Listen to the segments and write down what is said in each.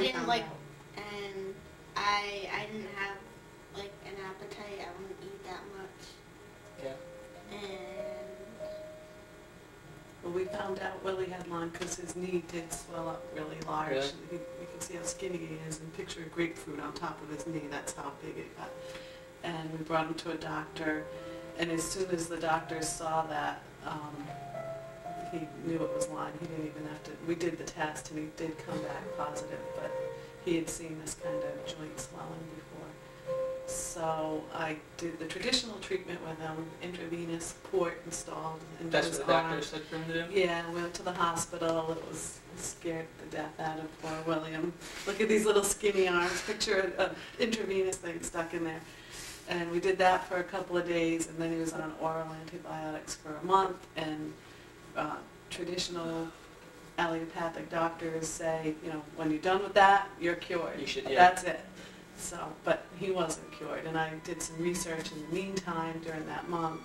we didn't found like, out. and I didn't have like an appetite. I wouldn't eat that much. Yeah. And Well, we found out Willie had Lyme because his knee did swell up really large. Really? You can see how skinny he is, and picture a grapefruit on top of his knee. That's how big it got. And we brought him to a doctor, and as soon as the doctor saw that, he knew it was Lyme. He didn't even have to. We did the test, and he did come back positive, but he had seen this kind of joint swelling before. So I did the traditional treatment with him, intravenous port installed into That's his what the arm. doctor said for him to do? Yeah, went to the hospital. It scared the death out of poor William. Look at these little skinny arms. Picture an intravenous thing stuck in there. And we did that for a couple of days, and then he was on oral antibiotics for a month. And traditional allopathic doctors say, you know, when you're done with that, you're cured. You should, yeah. That's it. So, but he wasn't cured, and I did some research in the meantime during that month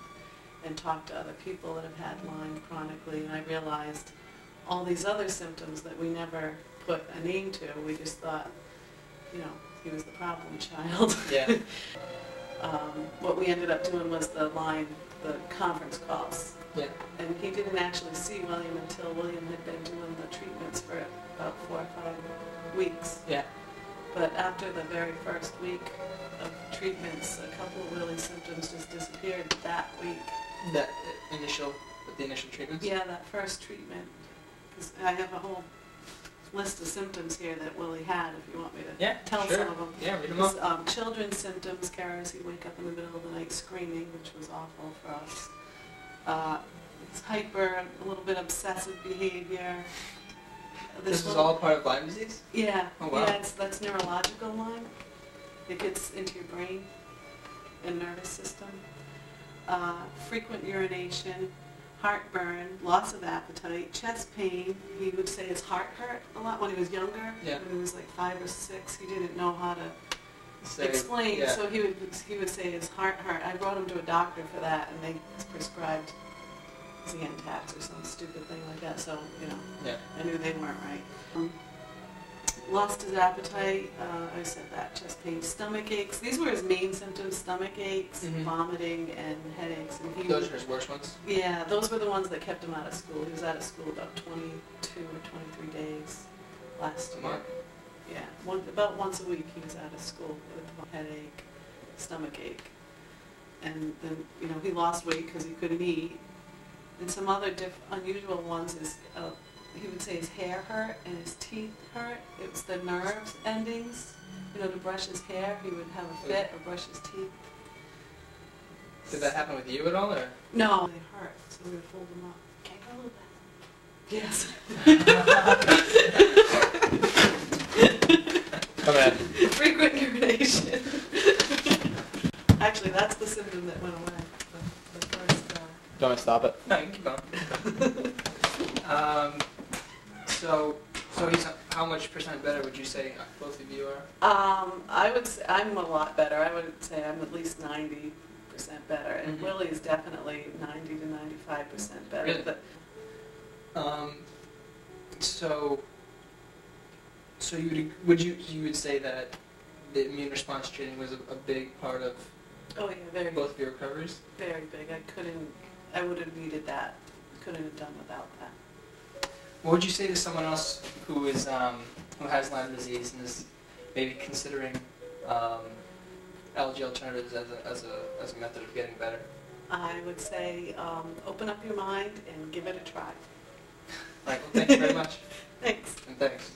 and talked to other people that have had Lyme chronically, and I realized all these other symptoms that we never put a name to. We just thought, you know, he was the problem child. Yeah. What we ended up doing was the conference calls. Yeah. And he didn't actually see William until William had been doing the treatments for about 4 or 5 weeks. Yeah. But after the very first week of treatments, a couple of Willie's symptoms just disappeared that week. The initial treatments? Yeah, that first treatment. 'Cause I have a whole list of symptoms here that Willie had, if you want me to tell sure. some of them. Yeah, read them up. Children's symptoms, Kara's, he'd wake up in the middle of the night screaming, which was awful for us. It's hyper, a little bit obsessive behavior. This was all part of Lyme disease? Yeah. Oh, wow. Yeah, that's neurological Lyme. It gets into your brain and nervous system. Frequent urination, heartburn, loss of appetite, chest pain. He would say his heart hurt a lot when he was younger. Yeah. When he was like 5 or 6, he didn't know how to explain. Yeah. So he would say his heart hurt. I brought him to a doctor for that, and they prescribed Xantax or some stupid thing like that. So, you know, yeah. I knew they weren't right. Lost his appetite, I said that, chest pain, stomach aches. These were his main symptoms, stomach aches, vomiting, and headaches. And Those are his worst ones? Yeah, those were the ones that kept him out of school. He was out of school about 22 or 23 days last year. A month? Yeah, about once a week he was out of school with headache, stomach ache. And then, you know, he lost weight because he couldn't eat. And some other unusual ones is, he would say his hair hurt and his teeth hurt. It was the nerves endings. You know, to brush his hair, he would have a fit or brush his teeth. Did that happen with you at all, or? No, they hurt, so we would hold them up. Can't go back. Yes. Come on. Frequent urination. Actually, that's the symptom that went away. The first. Do you want me to stop it? No, you can keep going. So he's how much percent better would you say both of you are? I would say I'm a lot better. I would say I'm at least 90% better, and Willie is definitely 90 to 95% better. Really? But, so you would say that the immune response training was a big part of oh yeah, very both of your recoveries? very big. I would have needed that. Couldn't have done without that. What would you say to someone else who is who has Lyme disease and is maybe considering allergy alternatives as a method of getting better? I would say open up your mind and give it a try. All right. Well, thank you very much. Thanks. And thanks.